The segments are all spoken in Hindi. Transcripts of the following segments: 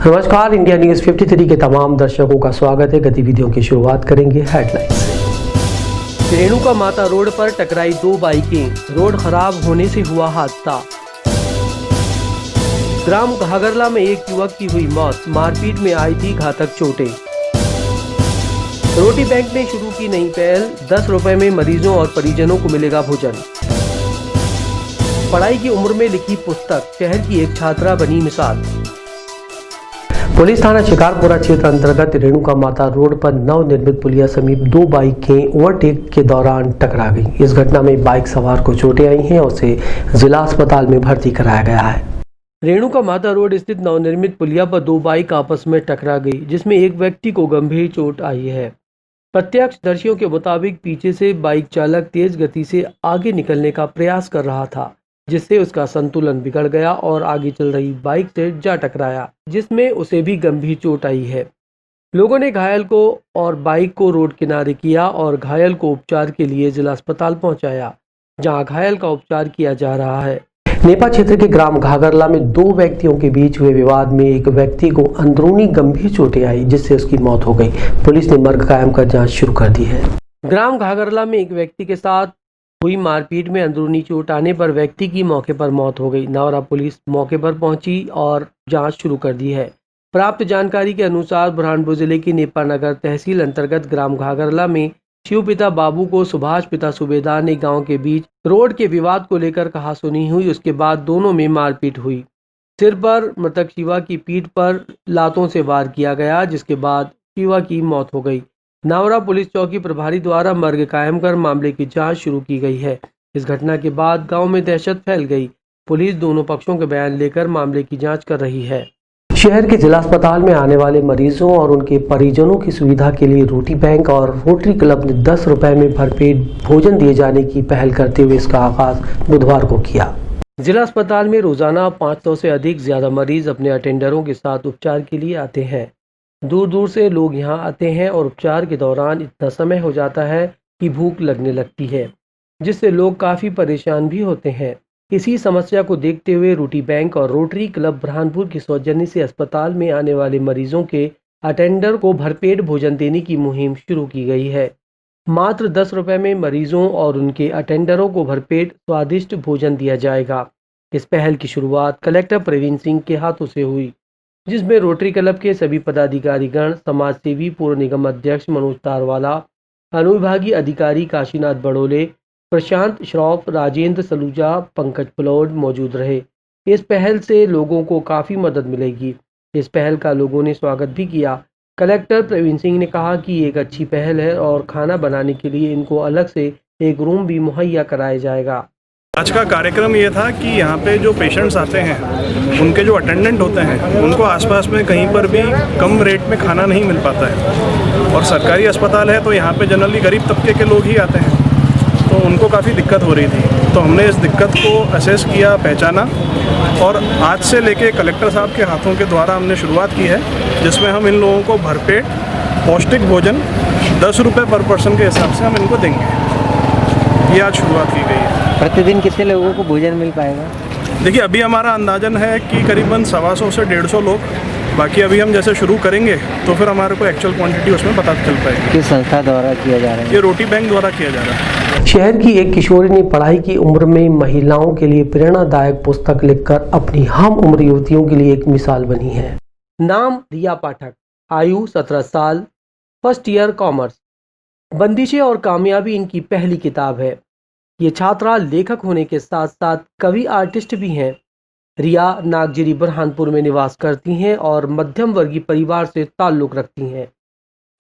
नमस्कार, इंडिया न्यूज 53 के तमाम दर्शकों का स्वागत है। गतिविधियों की शुरुआत करेंगे हेडलाइन से। रेणुका माता रोड पर टकराई दो बाइकें, रोड खराब होने से हुआ हादसा। ग्राम घाघरला में एक युवक की हुई मौत, मारपीट में आई थी घातक चोटें। रोटी बैंक ने शुरू की नई पहल, 10 रुपए में मरीजों और परिजनों को मिलेगा भोजन। पढ़ाई की उम्र में लिखी पुस्तक, शहर की एक छात्रा बनी मिसाल। पुलिस थाना शिकारपुरा क्षेत्र अंतर्गत रेणुका माता रोड पर नवनिर्मित पुलिया समीप दो बाइकें ओवरटेक के दौरान टकरा गईं। इस घटना में बाइक सवार को चोटें आई हैं और उसे जिला अस्पताल में भर्ती कराया गया है। रेणुका माता रोड स्थित नवनिर्मित पुलिया पर दो बाइक आपस में टकरा गई, जिसमें एक व्यक्ति को गंभीर चोट आई है। प्रत्यक्षदर्शियों के मुताबिक पीछे से बाइक चालक तेज गति से आगे निकलने का प्रयास कर रहा था, जिससे उसका संतुलन बिगड़ गया और आगे चल रही बाइक से जा टकराया, जिसमें उसे भी गंभीर चोट आई है। लोगों ने घायल को और बाइक को रोड किनारे किया और घायल को उपचार के लिए जिला अस्पताल पहुंचाया, जहां घायल का उपचार किया जा रहा है। नेपा क्षेत्र के ग्राम घाघरला में दो व्यक्तियों के बीच हुए विवाद में एक व्यक्ति को अंदरूनी गंभीर चोटें आई, जिससे उसकी मौत हो गई। पुलिस ने मर्ग कायम कर जाँच शुरू कर दी है। ग्राम घाघरला में एक व्यक्ति के साथ हुई मारपीट में अंदरूनी चोट आने पर व्यक्ति की मौके पर मौत हो गई। नावरा पुलिस मौके पर पहुंची और जांच शुरू कर दी है। प्राप्त जानकारी के अनुसार बुरहानपुर जिले की नेपा नगर तहसील अंतर्गत ग्राम घाघरला में शिव पिता बाबू को सुभाष पिता सूबेदार ने गांव के बीच रोड के विवाद को लेकर कहासुनी हुई। उसके बाद दोनों में मारपीट हुई। सिर पर मृतक शिवा की पीठ पर लातों से वार किया गया, जिसके बाद शिवा की मौत हो गई। नावरा पुलिस चौकी प्रभारी द्वारा मर्ग कायम कर मामले की जांच शुरू की गई है। इस घटना के बाद गांव में दहशत फैल गई। पुलिस दोनों पक्षों के बयान लेकर मामले की जांच कर रही है। शहर के जिला अस्पताल में आने वाले मरीजों और उनके परिजनों की सुविधा के लिए रोटी बैंक और रोटरी क्लब ने 10 रुपए में भरपेट भोजन दिए जाने की पहल करते हुए इसका आगाज बुधवार को किया। जिला अस्पताल में रोजाना 500 से अधिक ज्यादा मरीज अपने अटेंडरों के साथ उपचार के लिए आते हैं। दूर दूर से लोग यहां आते हैं और उपचार के दौरान इतना समय हो जाता है कि भूख लगने लगती है, जिससे लोग काफ़ी परेशान भी होते हैं। इसी समस्या को देखते हुए रोटी बैंक और रोटरी क्लब बुरहानपुर की सौजन्य से अस्पताल में आने वाले मरीजों के अटेंडर को भरपेट भोजन देने की मुहिम शुरू की गई है। मात्र 10 रुपए में मरीजों और उनके अटेंडरों को भरपेट स्वादिष्ट भोजन दिया जाएगा। इस पहल की शुरुआत कलेक्टर प्रवीण सिंह के हाथों से हुई, जिसमें रोटरी क्लब के सभी पदाधिकारीगण, समाज सेवी, पूर्व निगम अध्यक्ष मनोज तारवाला, अनुविभागीय अधिकारी काशीनाथ बड़ोले, प्रशांत श्रॉफ, राजेंद्र सलूजा, पंकज पलौड मौजूद रहे। इस पहल से लोगों को काफ़ी मदद मिलेगी। इस पहल का लोगों ने स्वागत भी किया। कलेक्टर प्रवीण सिंह ने कहा कि एक अच्छी पहल है और खाना बनाने के लिए इनको अलग से एक रूम भी मुहैया कराया जाएगा। आज का कार्यक्रम ये था कि यहाँ पे जो पेशेंट्स आते हैं, उनके जो अटेंडेंट होते हैं, उनको आसपास में कहीं पर भी कम रेट में खाना नहीं मिल पाता है और सरकारी अस्पताल है तो यहाँ पे जनरली गरीब तबके के लोग ही आते हैं, तो उनको काफ़ी दिक्कत हो रही थी। तो हमने इस दिक्कत को असेस किया, पहचाना और आज से लेके कलेक्टर साहब के हाथों के द्वारा हमने शुरुआत की है, जिसमें हम इन लोगों को भरपेट पौष्टिक भोजन 10 रुपये पर पर्सन के हिसाब से हम इनको देंगे। ये आज शुरुआत की गई है। प्रतिदिन कितने लोगों को भोजन मिल पाएगा? देखिए, अभी हमारा अंदाजन है कि करीबन 125 से 150 लोग। बाकी अभी हम जैसे शुरू करेंगे तो फिर हमारे को एक्चुअल क्वांटिटी उसमें पता चल पाएगी। किस संस्था द्वारा किया जा रहा है? ये रोटी बैंक द्वारा किया जा रहा है। शहर की एक किशोरी ने पढ़ाई की उम्र में महिलाओं के लिए प्रेरणादायक पुस्तक लिखकर अपनी हम उम्र युवतियों के लिए एक मिसाल बनी है। नाम रिया पाठक, आयु 17 साल, फर्स्ट ईयर कॉमर्स। बंदिशें और कामयाबी इनकी पहली किताब है। ये छात्रा लेखक होने के साथ साथ कवि आर्टिस्ट भी हैं। रिया नागजिरी बुरहानपुर में निवास करती हैं और मध्यम वर्गीय परिवार से ताल्लुक़ रखती हैं।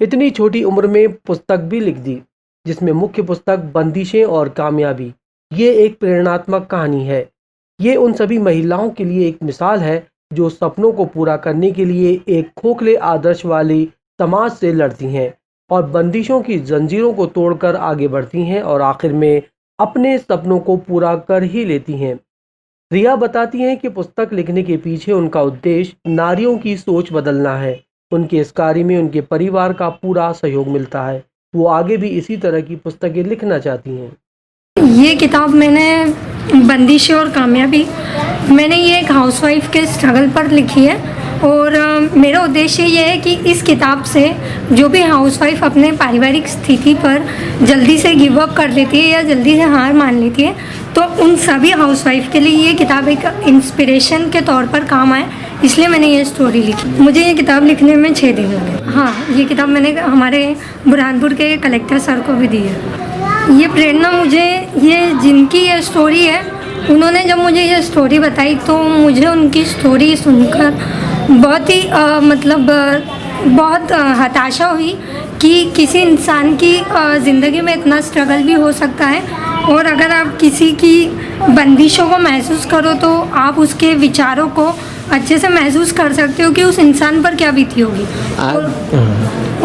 इतनी छोटी उम्र में पुस्तक भी लिख दी, जिसमें मुख्य पुस्तक बंदिशें और कामयाबी। ये एक प्रेरणात्मक कहानी है। ये उन सभी महिलाओं के लिए एक मिसाल है जो सपनों को पूरा करने के लिए एक खोखले आदर्श वाली समाज से लड़ती हैं और बंदिशों की जंजीरों को तोड़कर आगे बढ़ती हैं और आखिर में अपने सपनों को पूरा कर ही लेती हैं। रिया बताती हैं कि पुस्तक लिखने के पीछे उनका उद्देश्य नारियों की सोच बदलना है। उनके इस कार्य में उनके परिवार का पूरा सहयोग मिलता है। वो आगे भी इसी तरह की पुस्तकें लिखना चाहती हैं। ये किताब मैंने बंदिशें और कामयाबी, मैंने ये एक हाउसवाइफ के स्ट्रगल पर लिखी है और मेरा उद्देश्य ये है कि इस किताब से जो भी हाउसवाइफ अपने पारिवारिक स्थिति पर जल्दी से गिव अप कर लेती है या जल्दी से हार मान लेती है, तो उन सभी हाउसवाइफ के लिए ये किताब एक इंस्पिरेशन के तौर पर काम आए, इसलिए मैंने ये स्टोरी लिखी। मुझे ये किताब लिखने में 6 दिन लगे। हाँ, ये किताब मैंने हमारे बुरहानपुर के कलेक्टर सर को भी दी है। ये प्रेरणा मुझे, ये जिनकी ये स्टोरी है, उन्होंने जब मुझे ये स्टोरी बताई तो मुझे उनकी स्टोरी सुनकर बहुत ही बहुत हताशा हुई कि किसी इंसान की ज़िंदगी में इतना स्ट्रगल भी हो सकता है, और अगर आप किसी की बंदिशों को महसूस करो तो आप उसके विचारों को अच्छे से महसूस कर सकते हो कि उस इंसान पर क्या बीती होगी।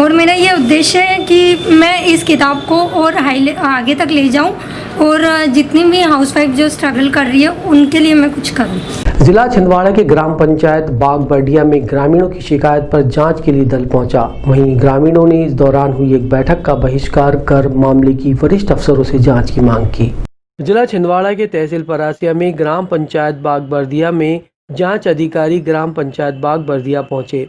और मेरा ये उद्देश्य है कि मैं इस किताब को और आगे तक ले जाऊं, और जितनी भी हाउसवाइफ जो स्ट्रगल कर रही है उनके लिए मैं कुछ करूं। जिला छिंदवाड़ा के ग्राम पंचायत बागबर्डिया में ग्रामीणों की शिकायत पर जांच के लिए दल पहुंचा। वहीं ग्रामीणों ने इस दौरान हुई एक बैठक का बहिष्कार कर मामले की वरिष्ठ अफसरों से जांच की मांग की। जिला छिंदवाड़ा के तहसील परासिया में ग्राम पंचायत बागबर्दिया में जांच अधिकारी ग्राम पंचायत बागबर्दिया पहुंचे।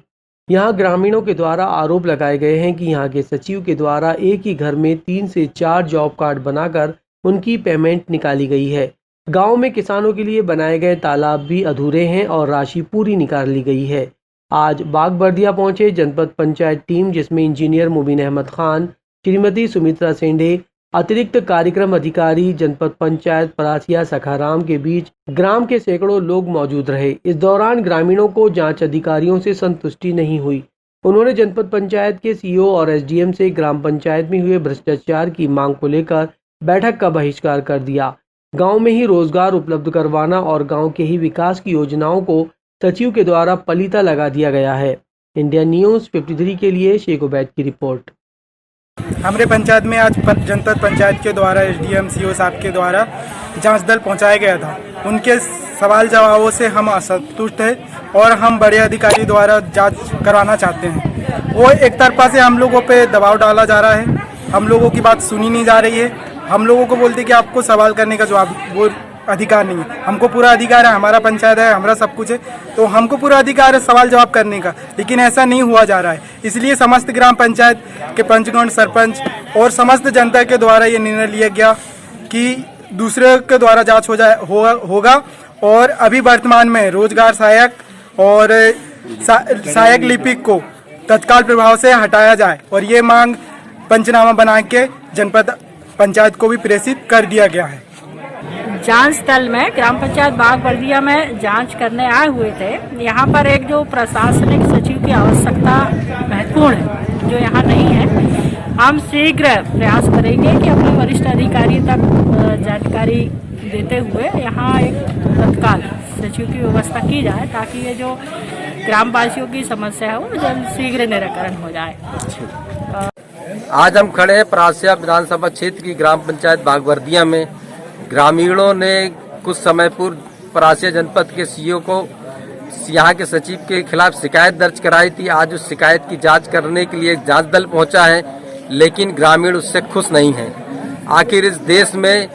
यहां ग्रामीणों के द्वारा आरोप लगाए गए हैं कि यहां के सचिव के द्वारा एक ही घर में 3 से 4 जॉब कार्ड बनाकर उनकी पेमेंट निकाली गई है। गांव में किसानों के लिए बनाए गए तालाब भी अधूरे हैं और राशि पूरी निकाल ली गई है। आज बागबर्दिया पहुंचे जनपद पंचायत टीम, जिसमें इंजीनियर मुबीन अहमद खान, श्रीमती सुमित्रा सेंडे, अतिरिक्त कार्यक्रम अधिकारी जनपद पंचायत परासिया सखाराम के बीच ग्राम के सैकड़ों लोग मौजूद रहे। इस दौरान ग्रामीणों को जांच अधिकारियों से संतुष्टि नहीं हुई। उन्होंने जनपद पंचायत के सीईओ और एसडीएम से ग्राम पंचायत में हुए भ्रष्टाचार की मांग को लेकर बैठक का बहिष्कार कर दिया। गांव में ही रोजगार उपलब्ध करवाना और गांव के ही विकास की योजनाओं को सचिव के द्वारा पलीता लगा दिया गया है। इंडिया न्यूज़ 53 के लिए शेख उबैद की रिपोर्ट। हमारे पंचायत में आज जनपद पंचायत के द्वारा एसडीएम सीईओ साहब के द्वारा जांच दल पहुंचाया गया था। उनके सवाल जवाबों से हम असंतुष्ट हैं और हम बड़े अधिकारी द्वारा जांच कराना चाहते हैं। वो एक तरफा से हम लोगों पे दबाव डाला जा रहा है, हम लोगों की बात सुनी नहीं जा रही है। हम लोगों को बोलते कि आपको सवाल करने का जवाब वो अधिकार नहीं है। हमको पूरा अधिकार है, हमारा पंचायत है, हमारा सब कुछ है, तो हमको पूरा अधिकार है सवाल जवाब करने का, लेकिन ऐसा नहीं हुआ जा रहा है। इसलिए समस्त ग्राम पंचायत के पंचगण, सरपंच और समस्त जनता के द्वारा ये निर्णय लिया गया कि दूसरे के द्वारा जांच होगा और अभी वर्तमान में रोजगार सहायक और सहायक लिपिक को तत्काल प्रभाव से हटाया जाए, और ये मांग पंचनामा बना के जनपद पंचायत को भी प्रेषित कर दिया गया है। जांच स्थल में ग्राम पंचायत बागबर्दिया में जांच करने आए हुए थे। यहाँ पर एक जो प्रशासनिक सचिव की आवश्यकता महत्वपूर्ण है, जो यहाँ नहीं है। हम शीघ्र प्रयास करेंगे कि अपने वरिष्ठ अधिकारी तक जानकारी देते हुए यहाँ एक तत्काल सचिव की व्यवस्था की जाए, ताकि ये जो ग्रामवासियों की समस्या है वो जल्द शीघ्र निराकरण हो जाए। आज हम खड़े हैं परासिया विधानसभा क्षेत्र की ग्राम पंचायत बागबर्दिया में। ग्रामीणों ने कुछ समय पूर्व परासिया जनपद के सीईओ को यहाँ के सचिव के खिलाफ शिकायत दर्ज कराई थी। आज उस शिकायत की जांच करने के लिए एक जांच दल पहुंचा है, लेकिन ग्रामीण उससे खुश नहीं हैं। आखिर इस देश में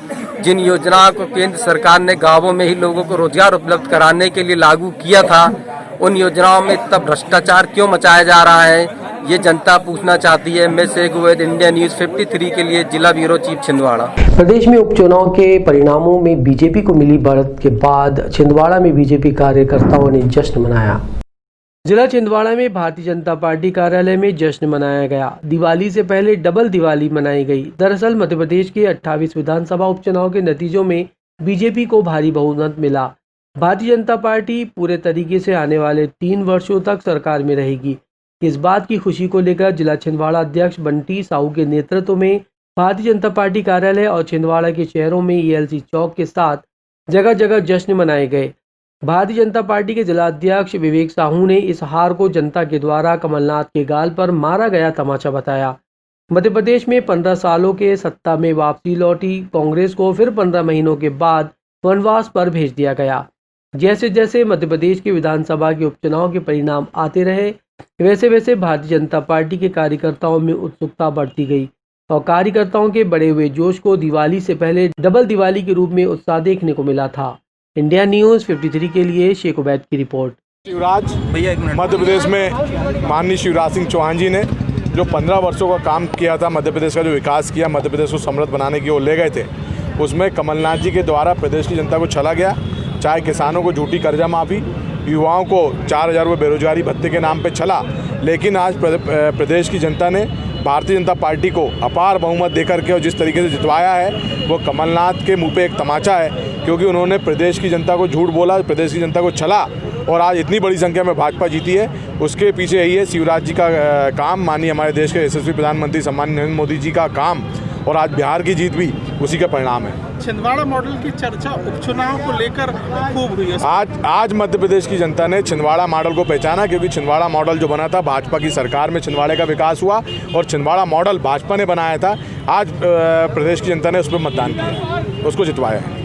जिन योजनाओं को केंद्र सरकार ने गांवों में ही लोगों को रोजगार उपलब्ध कराने के लिए लागू किया था, उन योजनाओं में इतना भ्रष्टाचार क्यों मचाया जा रहा है, ये जनता पूछना चाहती है। मैं शेख उबैद, इंडिया न्यूज़ 53 के लिए जिला ब्यूरो चीफ छिंदवाड़ा। प्रदेश में उपचुनाव के परिणामों में बीजेपी को मिली बढ़त के बाद छिंदवाड़ा में बीजेपी कार्यकर्ताओं ने जश्न मनाया। जिला छिंदवाड़ा में भारतीय जनता पार्टी कार्यालय में जश्न मनाया गया। दिवाली से पहले डबल दिवाली मनाई गई। दरअसल मध्य प्रदेश के 28 विधानसभा उपचुनाव के नतीजों में बीजेपी को भारी बहुमत मिला। भारतीय जनता पार्टी पूरे तरीके से आने वाले 3 वर्षों तक सरकार में रहेगी। इस बात की खुशी को लेकर जिला छिंदवाड़ा अध्यक्ष बंटी साहू के नेतृत्व में भारतीय जनता पार्टी कार्यालय और छिंदवाड़ा के शहरों में ELC चौक के साथ जगह जगह जश्न मनाए गए। भारतीय जनता पार्टी के जिला अध्यक्ष विवेक साहू ने इस हार को जनता के द्वारा कमलनाथ के गाल पर मारा गया तमाचा बताया। मध्य प्रदेश में 15 सालों के सत्ता में वापसी लौटी कांग्रेस को फिर 15 महीनों के बाद वनवास पर भेज दिया गया। जैसे जैसे मध्य प्रदेश के विधानसभा के उपचुनाव के परिणाम आते रहे, वैसे वैसे भारतीय जनता पार्टी के कार्यकर्ताओं में उत्सुकता बढ़ती गई और कार्यकर्ताओं के बढ़े हुए जोश को दिवाली से पहले डबल दिवाली के रूप में उत्साह देखने को मिला था। इंडिया न्यूज़ 53 के लिए शेख उबैद की रिपोर्ट। शिवराज मध्य प्रदेश में माननीय शिवराज सिंह चौहान जी ने जो 15 वर्षों का काम किया था, मध्य प्रदेश का जो विकास किया, मध्य प्रदेश को समृद्ध बनाने की ओर ले गए थे, उसमें कमलनाथ जी के द्वारा प्रदेश की जनता को छला गया। चाहे किसानों को झूठी कर्जा माफ़ी, युवाओं को 4,000 रुपये बेरोजगारी भत्ते के नाम पे छला, लेकिन आज प्रदेश की जनता ने भारतीय जनता पार्टी को अपार बहुमत देकर के और जिस तरीके से जितवाया है वो कमलनाथ के मुंह पे एक तमाचा है, क्योंकि उन्होंने प्रदेश की जनता को झूठ बोला, प्रदेश की जनता को छला और आज इतनी बड़ी संख्या में भाजपा जीती है। उसके पीछे यही है शिवराज जी का काम, माननीय हमारे देश के यशस्वी प्रधानमंत्री सम्मानित नरेंद्र मोदी जी का काम, और आज बिहार की जीत भी उसी का परिणाम है। छिंदवाड़ा मॉडल की चर्चा उपचुनाव को लेकर खूब हुई है। आज मध्य प्रदेश की जनता ने छिंदवाड़ा मॉडल को पहचाना, क्योंकि छिंदवाड़ा मॉडल जो बना था भाजपा की सरकार में छिंदवाड़े का विकास हुआ और छिंदवाड़ा मॉडल भाजपा ने बनाया था। आज प्रदेश की जनता ने उस पर मतदान किया, उसको जितवाया है।